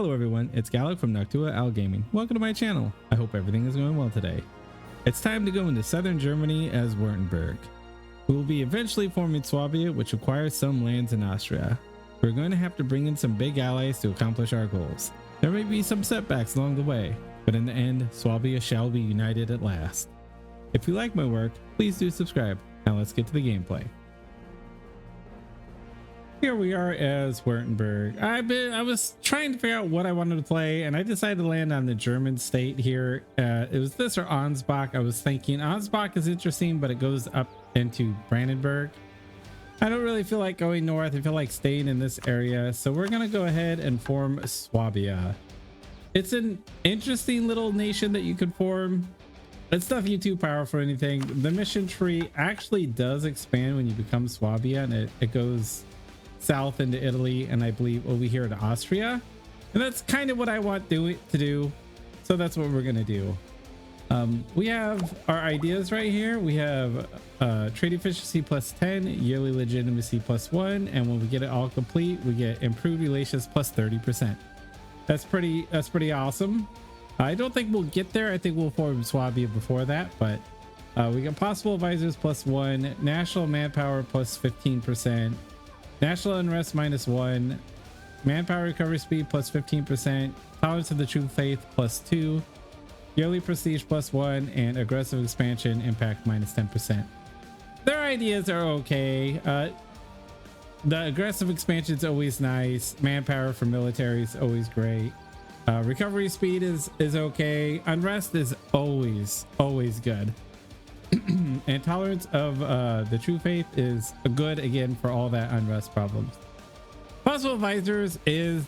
Hello everyone, it's Gallic from Noctua Owl Gaming. Welcome to my channel. I hope everything is going well today. It's time to go into southern Germany as Wurttemburg. We will be eventually forming Swabia, which requires some lands in Austria. We're going to have to bring in some big allies to accomplish our goals. There may be some setbacks along the way, but in the end, Swabia shall be united at last. If you like my work, please do subscribe. Now let's get to the gameplay. Here we are as Wurttemburg. I was trying to figure out what I wanted to play, and I decided to land on the German state here. It was this or Ansbach. I was thinking Ansbach is interesting, but it goes up into Brandenburg. I don't really feel like going north. I feel like staying in this area. So we're going to go ahead and form Swabia. It's an interesting little nation that you could form. It's nothing too powerful or anything. The mission tree actually does expand when you become Swabia, and it goes south into Italy, and I believe over here to Austria, and that's kind of what I want to do. So that's what we're gonna do. We have our ideas right here. We have trade efficiency plus 10, yearly legitimacy plus 1, and when we get it all complete, we get improved relations plus 30%. That's pretty awesome. I don't think we'll get there. I think we'll form Swabia before that, but we got possible advisors plus 1, national manpower plus 15%, national unrest minus 1, manpower recovery speed plus 15%, tolerance to the true faith plus 2, yearly prestige plus 1, and aggressive expansion impact minus 10%. Their ideas are okay. The aggressive expansion is always nice. Manpower for military is always great. Recovery speed is okay. Unrest is always good. And tolerance of the true faith is good again for all that unrest problems. Possible advisors is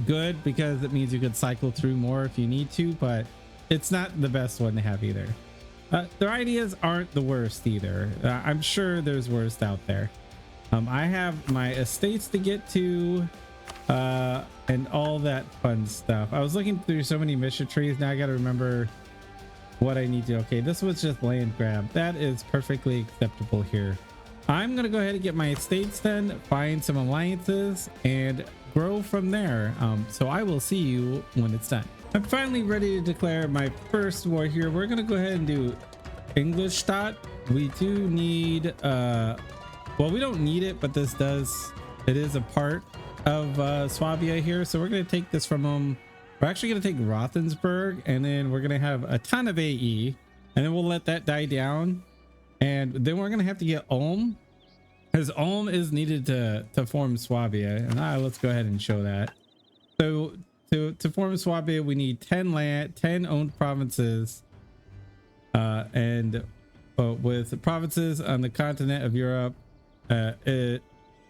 good because it means you could cycle through more if you need to, but it's not the best one to have either. Their ideas aren't the worst either. I'm sure there's worse out there. I have my estates to get to and all that fun stuff. I was looking through so many mission trees. Now I got to remember what I need to. Okay, this was just land grab. That is perfectly acceptable here. I'm gonna go ahead and get my estates done, find some alliances, and grow from there. So I will see you when it's done. I'm finally ready to declare my first war here. We're gonna go ahead and do Ingolstadt. We do need well, we don't need it, but this does, it is a part of Swabia here. So we're gonna take this from them. We're actually going to take Rothensburg, and then we're going to have a ton of AE, and then we'll let that die down. And then we're going to have to get Ulm, because Ulm is needed to form Swabia. And let's go ahead and show that. So to form Swabia, we need 10 land, 10 owned provinces, and with provinces on the continent of Europe, it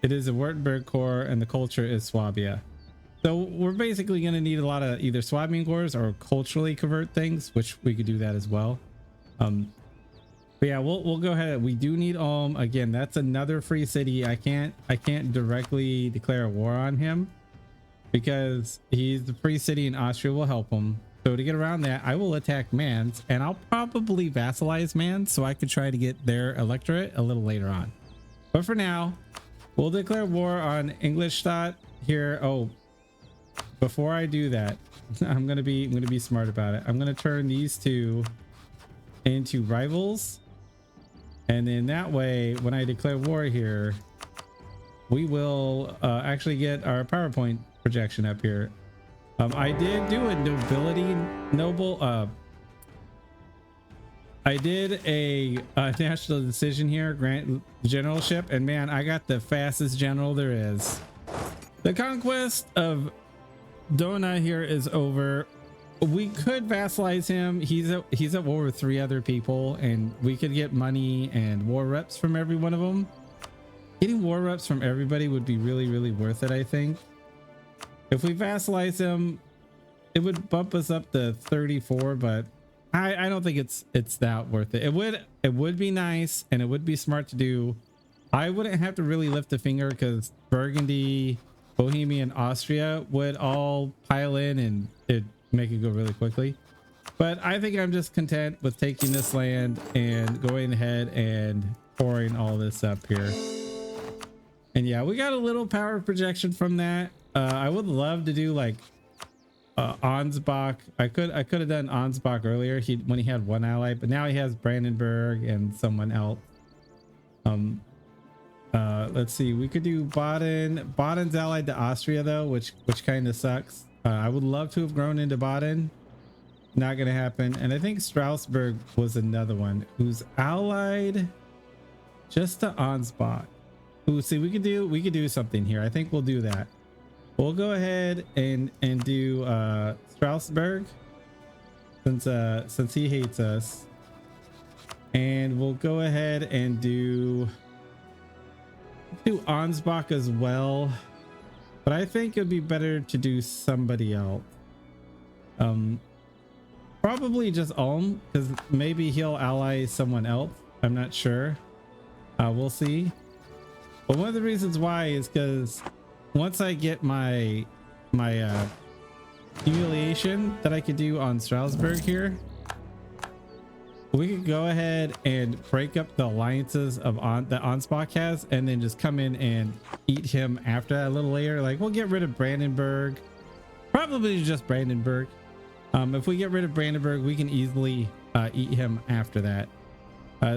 is a Wurttemberg core, and the culture is Swabia. So we're basically going to need a lot of either Swabian cores or culturally convert things, which we could do that as well. But yeah, we'll go ahead. We do need Ulm. Again, that's another free city. I can't directly declare a war on him because he's the free city, and Austria will help him. So to get around that, I will attack Mainz, and I'll probably vassalize Mainz so I could try to get their electorate a little later on. But for now, we'll declare war on Ingolstadt here. Oh, before I do that, I'm gonna be smart about it. I'm gonna turn these two into rivals, and then that way, when I declare war here, we will actually get our PowerPoint projection up here. I did do a nobility I did a national decision here, grant generalship, and man, I got the fastest general there is. The conquest of Dona here is over. We could vassalize him. He's at war with 3 other people, and we could get money and war reps from every one of them. Getting war reps from everybody would be really worth it. I think if we vassalize him, it would bump us up to 34, but I don't think it's that worth it. It would be nice, and it would be smart to do. I wouldn't have to really lift a finger because Burgundy, Bohemia, and Austria would all pile in, and it'd make it go really quickly. But I think I'm just content with taking this land and going ahead and pouring all this up here. And yeah, we got a little power projection from that. I would love to do like Ansbach. I could have done Ansbach earlier when he had one ally, but now he has Brandenburg and someone else. Let's see, we could do Baden. Baden's allied to Austria though, which kind of sucks. I would love to have grown into Baden. Not gonna happen. And I think Strasbourg was another one who's allied just to Ansbach. Ooh, see, we could do something here. I think we'll do that. We'll go ahead and do Strasbourg since he hates us, and we'll go ahead and do Ansbach as well. But I think it'd be better to do somebody else. Probably just Ulm, because maybe he'll ally someone else. I'm not sure. We'll see. But one of the reasons why is because once I get my humiliation that I could do on Strasbourg here, we could go ahead and break up the alliances of that Ansbach has, and then just come in and eat him after that a little later. Like, we'll get rid of Brandenburg, probably just Brandenburg. If we get rid of Brandenburg, we can easily eat him after that.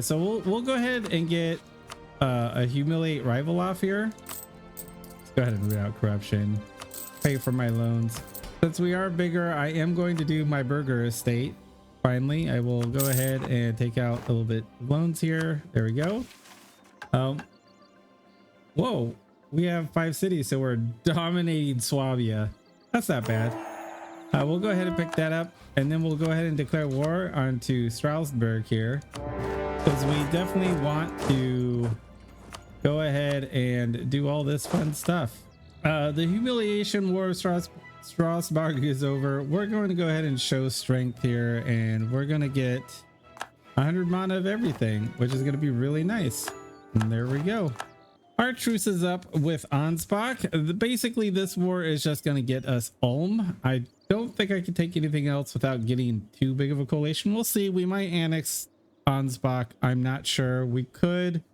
So we'll go ahead and get a humiliate rival off here. Let's go ahead and root out corruption, pay for my loans. Since we are bigger, I am going to do my burger estate. Finally, I will go ahead and take out a little bit of loans here. There we go. Whoa, we have 5 cities, so we're dominating Swabia. That's not bad. We'll go ahead and pick that up, and then we'll go ahead and declare war onto Strasbourg here, because we definitely want to go ahead and do all this fun stuff. The humiliation war of Strasbourg is over. We're going to go ahead and show strength here, and we're going to get 100 mana of everything, which is going to be really nice. And there we go. Our truce is up with Ansbach. Basically, this war is just going to get us Ulm. I don't think I can take anything else without getting too big of a coalition. We'll see. We might annex Ansbach. I'm not sure. We could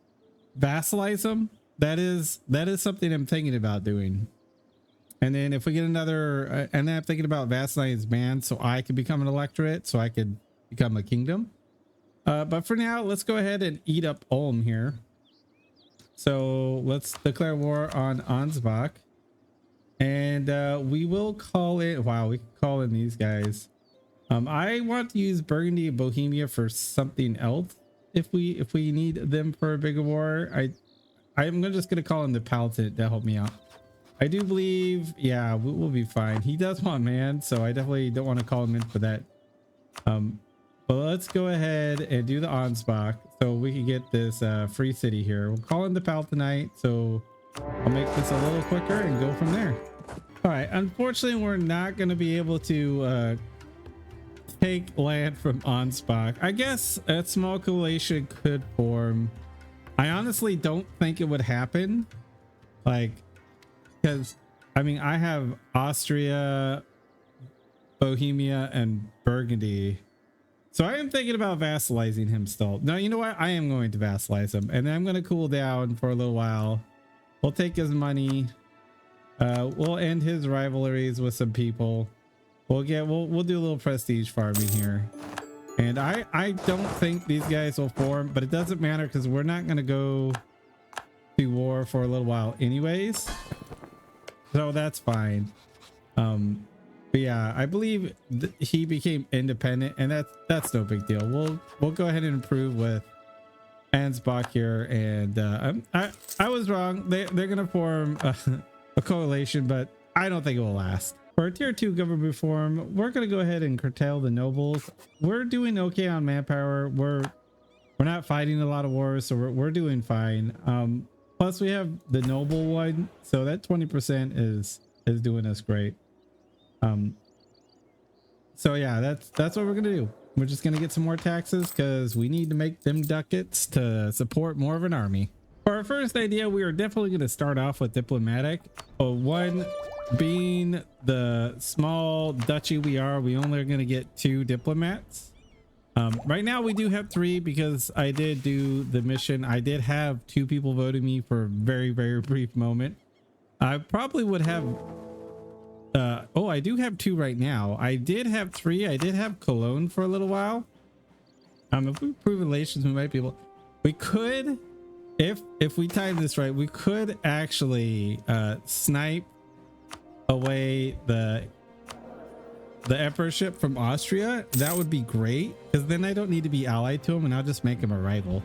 vassalize them. That is something I'm thinking about doing. And then if we get another, and then I'm thinking about vassalizing man, so I could become an electorate, so I could become a kingdom. But for now, let's go ahead and eat up Ulm here. So let's declare war on Ansbach, and we will call it. Wow, we can call in these guys. I want to use Burgundy and Bohemia for something else if we need them for a bigger war. I'm just gonna call in the Palatinate to help me out. I do believe, yeah, we'll be fine. He does want man, so I definitely don't want to call him in for that. But let's go ahead and do the Ansbach so we can get this free city here. We'll call in the Palatinate, so I'll make this a little quicker and go from there. All right, unfortunately, we're not going to be able to take land from Ansbach. I guess a small coalition could form. I honestly don't think it would happen. Like, because I mean, I have Austria, Bohemia, and Burgundy. So I am thinking about vassalizing him still. No, you know what? I am going to vassalize him, and then I'm going to cool down for a little while. We'll take his money. We'll end his rivalries with some people. We'll do a little prestige farming here. And I don't think these guys will form, but it doesn't matter because we're not going to go to war for a little while anyways. So that's fine. But yeah, I believe he became independent, and that's no big deal. We'll go ahead and improve with Ansbach here, and I was wrong. They're gonna form a coalition, but I don't think it will last. For a tier 2 government reform, we're gonna go ahead and curtail the nobles. We're doing okay on manpower. We're not fighting a lot of wars, so we're doing fine. Plus we have the noble one, so that 20% is doing us great. So yeah, that's what we're gonna do. We're just gonna get some more taxes because we need to make them ducats to support more of an army. For our first idea, we are definitely going to start off with diplomatic. One being the small duchy we are, we only are going to get 2 diplomats. Right now we do have 3 because I did do the mission. I did have 2 people voting me for a very, very brief moment. I probably would have Oh, I do have 2 right now. I did have 3. I did have Cologne for a little while. If we improve relations, we might be able, we could, if we time this right, we could actually snipe away the emperorship from Austria. That would be great, because then I don't need to be allied to him and I'll just make him a rival.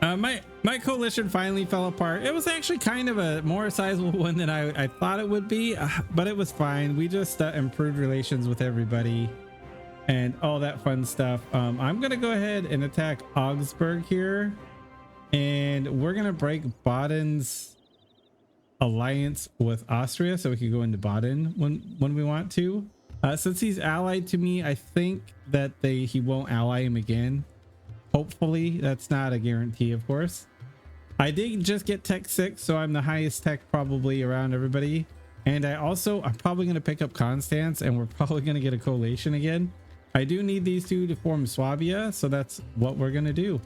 My coalition finally fell apart. It was actually kind of a more sizable one than I thought it would be, but it was fine. We just improved relations with everybody and all that fun stuff. I'm gonna go ahead and attack Augsburg here, and we're gonna break Baden's alliance with Austria so we can go into Baden when we want to. Since he's allied to me, I think that he won't ally him again. Hopefully. That's not a guarantee, of course. I did just get tech 6, so I'm the highest tech probably around everybody. And I'm probably going to pick up Constance, and we're probably going to get a coalition again. I do need these 2 to form Swabia, so that's what we're going to do.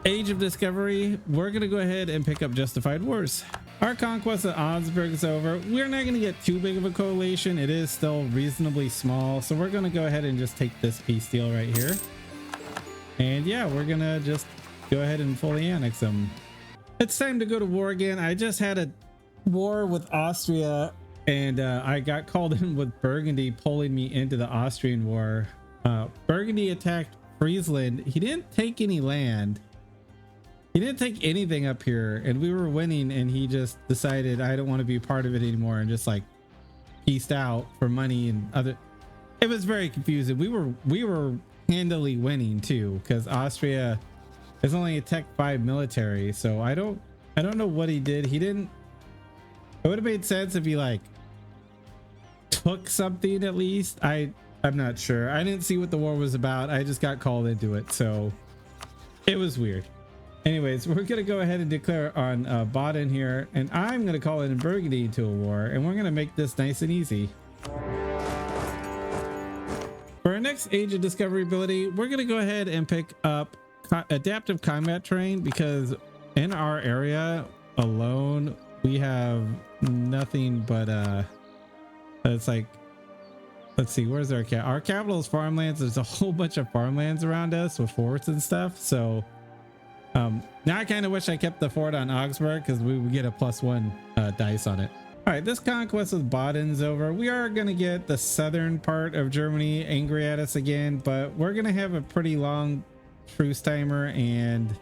Age of Discovery, we're going to go ahead and pick up Justified Wars. Our conquest of Augsburg is over. We're not going to get too big of a coalition. It is still reasonably small, so we're going to go ahead and just take this peace deal right here. And yeah, we're going to just go ahead and fully annex them. It's time to go to war again. I just had a war with Austria, and I got called in with Burgundy pulling me into the Austrian war. Burgundy attacked Friesland. He didn't take any land. He didn't take anything up here, and we were winning, and he just decided I don't want to be a part of it anymore and just like pieced out for money and other. It was very confusing. We were handily winning too, because Austria is only a tech 5 military, so I don't know what he did. He didn't. It would have made sense if he like took something at least. I'm not sure. I didn't see what the war was about. I just got called into it, so it was weird. Anyways, we're going to go ahead and declare on Baden here, and I'm going to call in Burgundy into a war, and we're going to make this nice and easy. For our next Age of Discovery ability, we're going to go ahead and pick up Adaptive Combat Terrain, because in our area alone, we have nothing but, it's like, let's see, where's our our capital is farmlands. There's a whole bunch of farmlands around us with forts and stuff, so now I kind of wish I kept the fort on Augsburg, because we would get a +1 dice on it. All right, this conquest with Baden's over. We are going to get the southern part of Germany angry at us again, but we're going to have a pretty long truce timer, and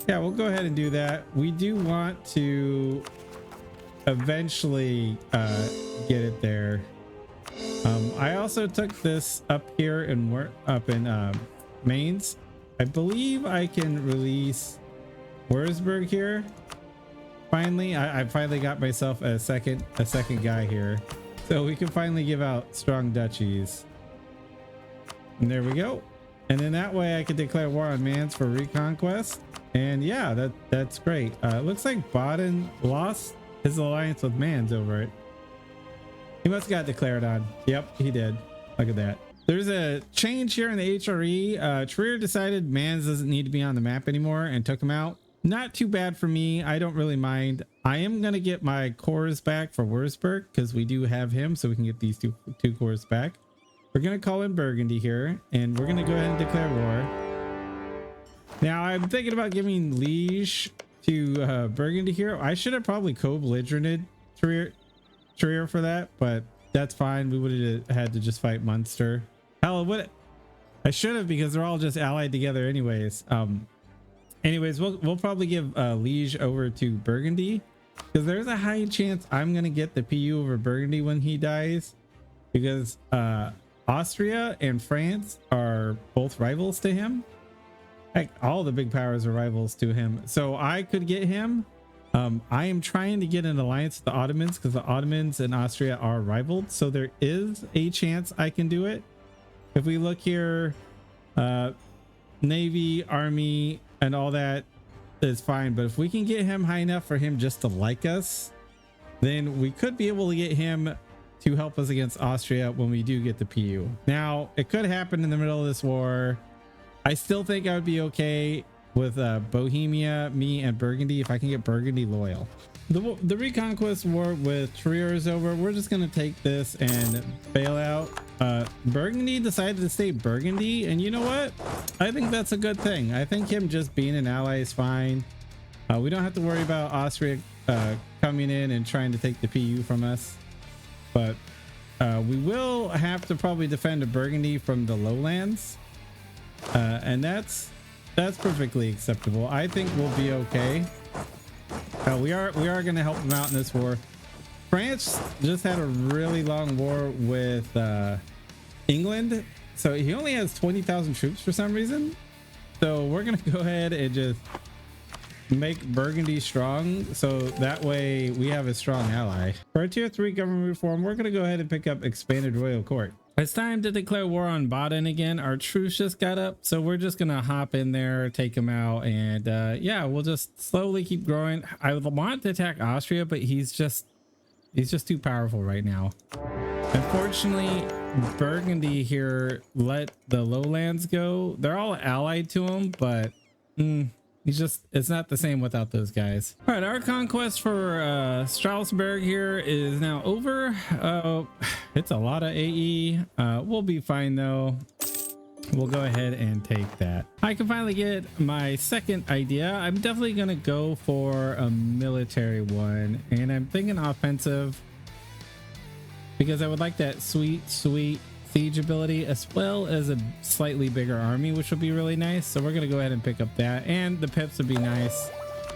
yeah, we'll go ahead and do that. We do want to eventually get it there. I also took this up here in Mainz. I believe I can release Wurttemberg here. Finally, I finally got myself a second guy here, so we can finally give out strong duchies. And there we go. And then that way I can declare war on Mainz for reconquest. And yeah, that's great. It looks like Baden lost his alliance with Mainz over it. He must have got declared on. Yep, he did. Look at that. There's a change here in the HRE. Trier decided Mainz doesn't need to be on the map anymore and took him out. Not too bad for me. I don't really mind. I am going to get my cores back for Würzburg, because we do have him, so we can get these two cores back. We're going to call in Burgundy here, and we're going to go ahead and declare war. Now, I'm thinking about giving Liege to Burgundy here. I should have probably co-belligerented Trier for that, but that's fine. We would have had to just fight Munster. Hell, what I should have, because they're all just allied together anyways. Anyways, we'll probably give Liege over to Burgundy, because there's a high chance I'm gonna get the PU over Burgundy when he dies, because Austria and France are both rivals to him. Heck, all the big powers are rivals to him, so I could get him. I am trying to get an alliance with the Ottomans, because the Ottomans and Austria are rivaled, so there is a chance I can do it. If we look here, Navy, Army, and all that is fine, but if we can get him high enough for him just to like us, then we could be able to get him to help us against Austria when we do get the PU. Now, it could happen in the middle of this war. I still think I would be okay with Bohemia, me, and Burgundy if I can get Burgundy loyal. The Reconquest War with Trier is over. We're just gonna take this and bail out. Burgundy decided to stay Burgundy, and you know what? I think that's a good thing. I think him just being an ally is fine. We don't have to worry about Austria coming in and trying to take the PU from us, but we will have to probably defend a Burgundy from the lowlands, and that's perfectly acceptable. I think we'll be okay. We are going to help them out in this war. France just had a really long war with England, so he only has 20,000 troops for some reason. So we're going to go ahead and just make Burgundy strong, so that way we have a strong ally. For our tier 3 government reform, we're going to go ahead and pick up expanded royal court. It's time to declare war on Baden again. Our truce just got up, so we're just gonna hop in there, take him out, and yeah, we'll just slowly keep growing. I would want to attack Austria, but he's just too powerful right now. Unfortunately, Burgundy here let the lowlands go. They're all allied to him, but it's not the same without those guys. All right, our conquest for Strasbourg here is now over. It's a lot of AE. We'll be fine though. We'll go ahead and take that. I can finally get my second idea. I'm definitely gonna go for a military one, and I'm thinking offensive because I would like that sweet siege ability, as well as a slightly bigger army, which would be really nice. So we're gonna go ahead and pick up that, and the pips would be nice.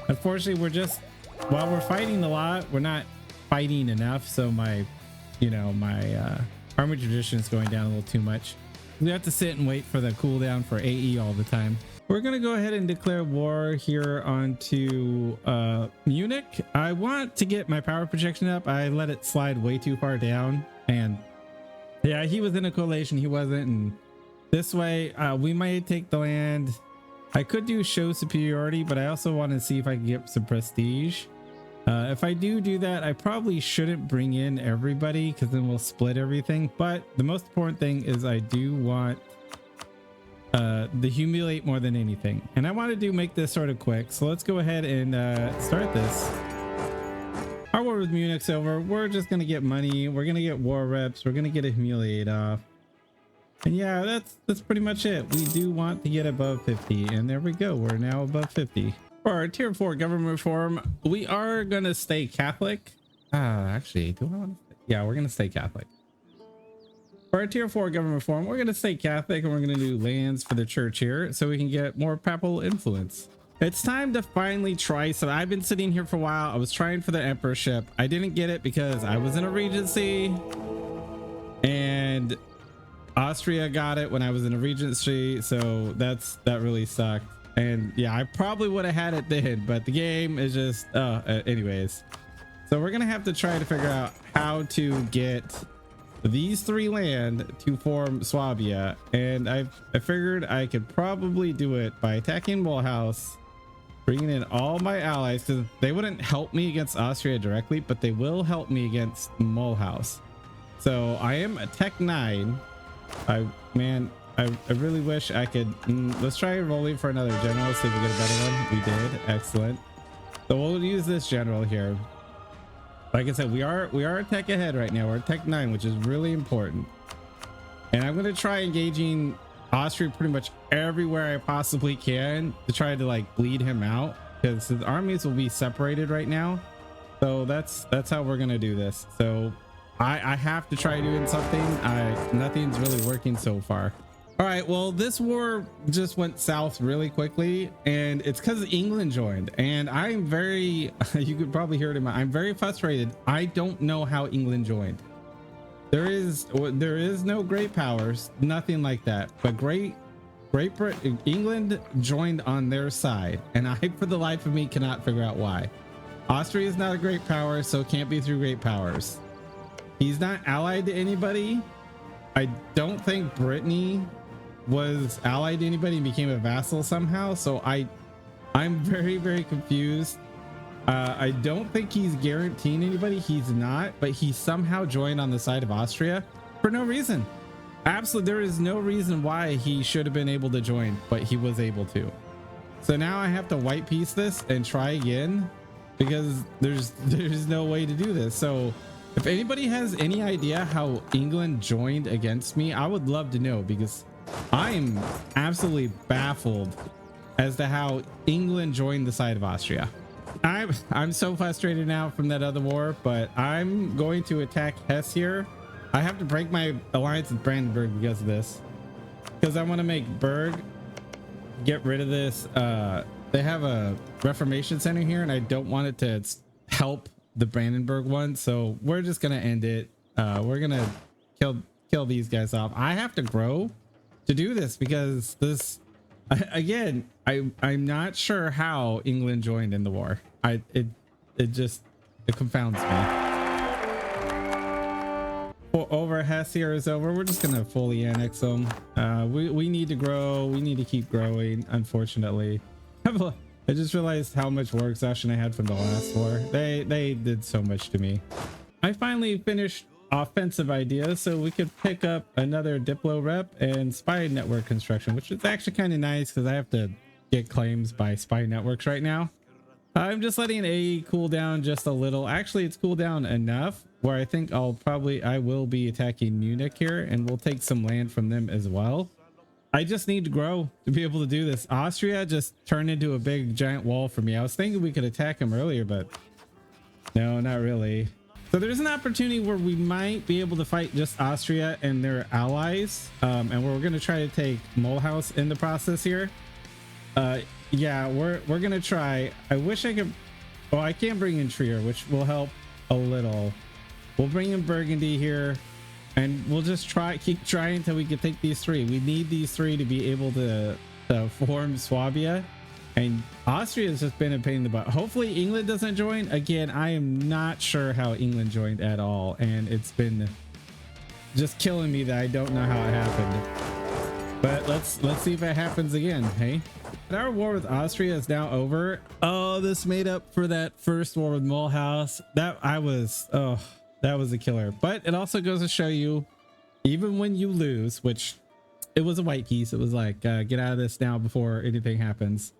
Unfortunately, while we're fighting a lot, we're not fighting enough, so my army tradition is going down a little too much. We have to sit and wait for the cooldown for AE all the time. We're gonna go ahead and declare war here onto Munich. I want to get my power projection up. I let it slide way too far down, and yeah, he was in a coalition, he wasn't, and this way we might take the land. I could do show superiority, but I also want to see if I can get some prestige. If I do that, I probably shouldn't bring in everybody, because then we'll split everything. But the most important thing is I do want the humiliate more than anything, and I want to make this sort of quick. So let's go ahead and start this. Our war with Munich's over. We're just gonna get money, we're gonna get war reps, we're gonna get a humiliate off, and yeah, that's pretty much it. We do want to get above 50, and there we go, we're now above 50. For our tier 4 government reform, we are gonna stay Catholic. Actually, do I want to? Yeah, we're gonna stay Catholic. For our tier 4 government reform, we're gonna stay Catholic, and we're gonna do lands for the church here so we can get more papal influence. It's time to finally try some. I've been sitting here for a while. I was trying for the emperorship. I didn't get it because I was in a regency, and Austria got it when I was in a regency, so that really sucked. And yeah, I probably would have had it then, but the game is just anyways. So we're gonna have to try to figure out how to get these 3 land to form Swabia, and I figured I could probably do it by attacking Mulhouse, bringing in all my allies, because they wouldn't help me against Austria directly, but they will help me against Mulhouse. So I am a tech 9. I really wish I could. Let's try rolling for another general, see if we get a better one. We did. Excellent. So we'll use this general here. Like I said, we are a tech ahead right now. We're tech 9, which is really important, and I'm going to try engaging Austria pretty much everywhere I possibly can to try to like bleed him out, because his armies will be separated right now. So that's how we're gonna do this. So I have to try doing something. Nothing's really working so far. All right, well, this war just went south really quickly, and it's because England joined, and I'm very you could probably hear it in I'm very frustrated. I don't know how England joined. There is no great powers, nothing like that, but Great Britain, England joined on their side, and I for the life of me cannot figure out why. Austria is not a great power, so it can't be through great powers. He's not allied to anybody. I don't think Brittany was allied to anybody and became a vassal somehow, so I'm very confused. I don't think he's guaranteeing anybody. He's not, but he somehow joined on the side of Austria for no reason. Absolutely, there is no reason why he should have been able to join, but he was able to. So now I have to white piece this and try again. because there's no way to do this. So if anybody has any idea how England joined against me, I would love to know, because I am absolutely baffled as to how England joined the side of Austria. I'm so frustrated now from that other war, but I'm going to attack Hesse here. I have to break my alliance with Brandenburg because of this, because I want to make Berg get rid of this. They have a Reformation Center here, and I don't want it to help the Brandenburg one, so we're just gonna end it. We're gonna kill these guys off. I have to grow to do this, because this again, I'm not sure how England joined in the war. It confounds me. Well, over Hesse here is over. We're just gonna fully annex them. We need to grow. We need to keep growing, unfortunately. I just realized how much war exhaustion I had from the last war. They did so much to me. I finally finished offensive ideas, so we could pick up another Diplo rep and spy network construction, which is actually kind of nice because I have to get claims by spy networks right now. I'm just letting A cool down just a little. Actually, it's cooled down enough where I think I will be attacking Munich here, and we'll take some land from them as well. I just need to grow to be able to do this. Austria just turned into a big giant wall for me. I was thinking we could attack them earlier, but no, not really. So there's an opportunity where we might be able to fight just Austria and their allies, and we're going to try to take Mulhouse in the process here. Yeah, we're going to try. I wish I could. Oh, I can't bring in Trier, which will help a little. We'll bring in Burgundy here, and we'll just keep trying until we can take these three. We need these three to be able to form Swabia, and Austria has just been a pain in the butt. Hopefully England doesn't join. Again, I am not sure how England joined at all, and it's been just killing me that I don't know how it happened. But let's see if it happens again. Hey, our war with Austria is now over. Oh, this made up for that first war with Mulhouse. That was a killer. But it also goes to show you, even when you lose, which it was a white piece, it was like get out of this now before anything happens.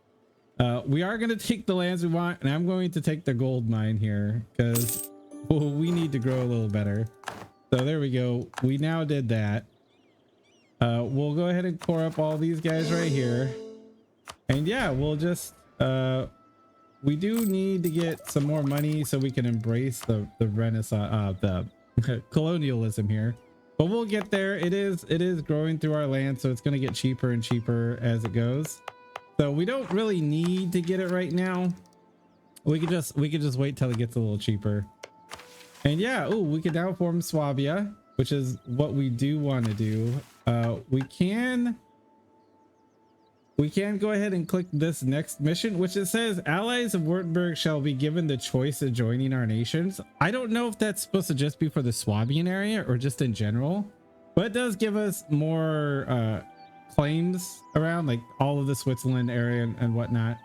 We are going to take the lands we want, and I'm going to take the gold mine here because we need to grow a little better. So there we go. We now did that. We'll go ahead and core up all these guys right here, and yeah, we'll just we do need to get some more money so we can embrace the Renaissance, the colonialism here, but we'll get there. It is growing through our land, so it's going to get cheaper and cheaper as it goes. So we don't really need to get it right now. We could just wait till it gets a little cheaper. And yeah, we can now form Swabia, which is what we do want to do. We can go ahead and click this next mission, which it says allies of Wurttemberg shall be given the choice of joining our nations. I don't know if that's supposed to just be for the Swabian area or just in general, but it does give us more claims around like all of the Switzerland area and whatnot.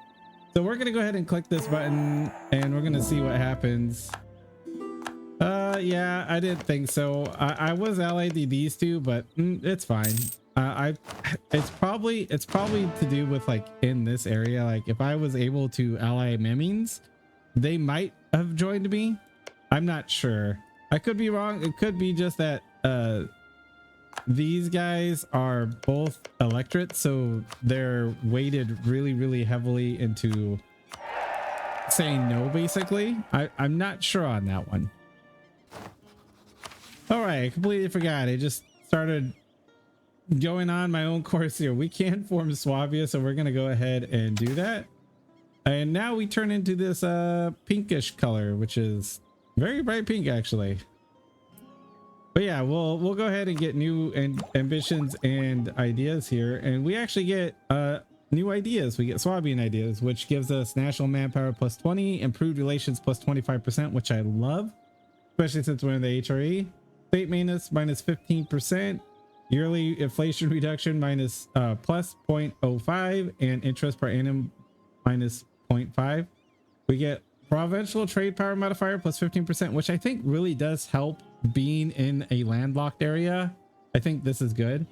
So we're gonna go ahead and click this button, and we're gonna see what happens. Yeah, I didn't think so. I was allied to these two, but it's fine. It's probably to do with like in this area, like if I was able to ally Memings, they might have joined me. I'm not sure. I could be wrong. It could be just that these guys are both electorate, so they're weighted really heavily into saying no, basically. I'm not sure on that one. All right, I completely forgot. I just started going on my own course here. We can form Swabia, so we're gonna go ahead and do that. And now we turn into this pinkish color, which is very bright pink actually. But yeah, we'll go ahead and get new ambitions and ideas here, and we actually get new ideas. We get Swabian ideas, which gives us national manpower plus 20, improved relations plus 25%, which I love, especially since we're in the HRE. State maintenance minus 15%, yearly inflation reduction minus plus 0.05, and interest per annum minus 0.5. We get provincial trade power modifier plus 15%, which I think really does help being in a landlocked area. I think this is good.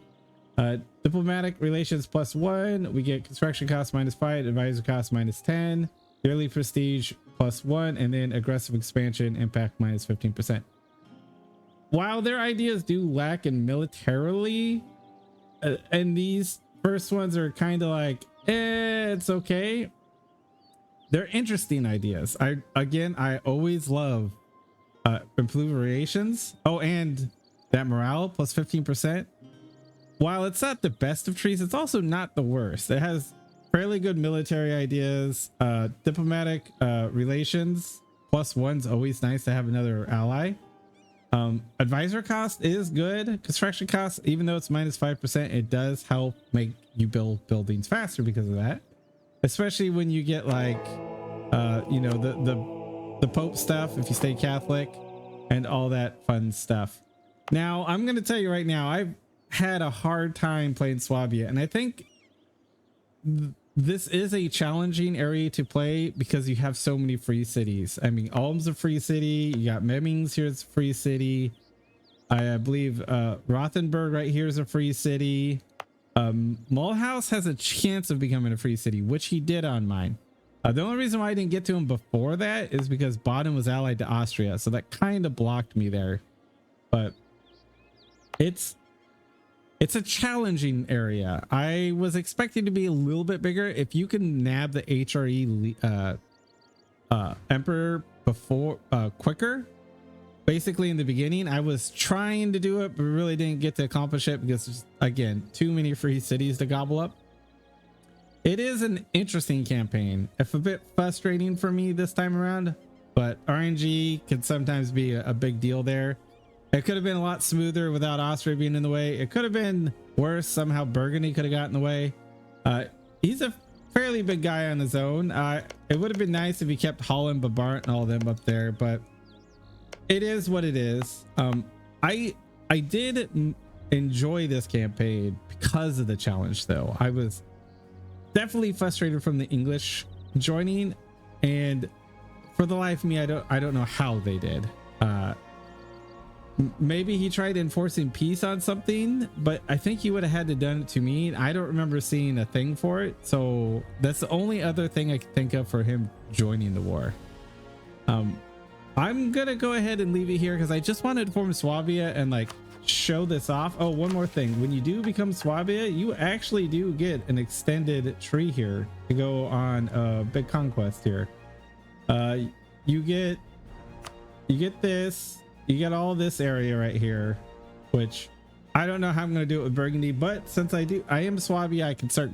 Diplomatic relations plus 1. We get construction costs minus 5, advisor costs minus 10, yearly prestige +1, and then aggressive expansion impact -15%. While their ideas do lack in militarily, and these first ones are kind of like, it's okay. They're interesting ideas. I always love improved relations. Oh, and that morale +15%. While it's not the best of trees, it's also not the worst. It has fairly good military ideas. Diplomatic relations +1's always nice to have another ally. Advisor cost is good. Construction cost, even though it's -5%, it does help make you build buildings faster because of that. Especially when you get like, you know, the Pope stuff, if you stay Catholic, and all that fun stuff. Now, I'm going to tell you right now, I've had a hard time playing Swabia, and I think this is a challenging area to play because you have so many free cities. I mean, Ulm's a free city. You got Memmings here, it's a free city. I believe Rothenburg right here is a free city. Mulhouse has a chance of becoming a free city, which he did on mine. The only reason why I didn't get to him before that is because Baden was allied to Austria, so that kind of blocked me there. But it's a challenging area. I was expecting to be a little bit bigger. If you can nab the HRE Emperor before quicker, basically in the beginning, I was trying to do it, but really didn't get to accomplish it because there's, again, too many free cities to gobble up. It is an interesting campaign. It's a bit frustrating for me this time around, but RNG can sometimes be a big deal there. It could have been a lot smoother without Austria being in the way. It could have been worse. Somehow Burgundy could have gotten in the way. He's a fairly big guy on his own. It would have been nice if he kept Holland, Bavart, and all of them up there, but it is what it is. I did enjoy this campaign because of the challenge, though. I was definitely frustrated from the English joining, and for the life of me, I don't know how they did. Maybe he tried enforcing peace on something, but I think he would have had to done it to me. I don't remember seeing a thing for it, so that's the only other thing I can think of for him joining the war. I'm gonna go ahead and leave it here because I just wanted to form Swabia and like show this off. Oh, one more thing. When you do become Swabia, you actually do get an extended tree here to go on a big conquest here. You get this. You get all this area right here, which I don't know how I'm going to do it with Burgundy, but since I am Swabia, I can start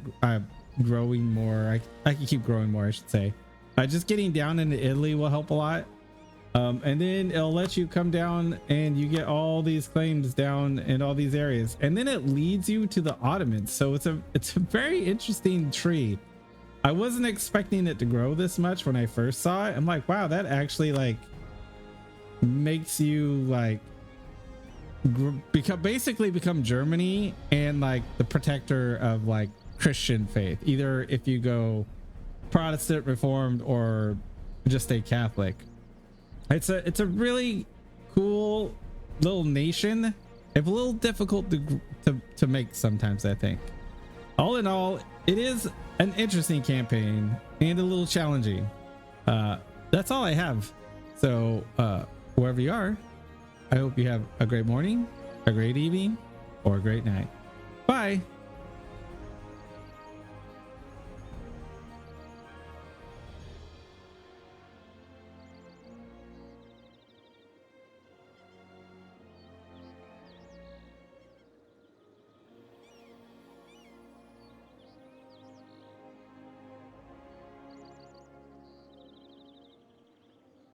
growing more. I can keep growing more, I should say. Just getting down into Italy will help a lot. And then it'll let you come down and you get all these claims down in all these areas. And then it leads you to the Ottomans. So it's a very interesting tree. I wasn't expecting it to grow this much when I first saw it. I'm like, wow, that actually like makes you like become Germany and like the protector of like Christian faith, either if you go Protestant, Reformed, or just stay Catholic. It's a really cool little nation. It's a little difficult to make sometimes, I think. All in all, it is an interesting campaign and a little challenging. That's all I have. So wherever you are, I hope you have a great morning, a great evening, or a great night. Bye.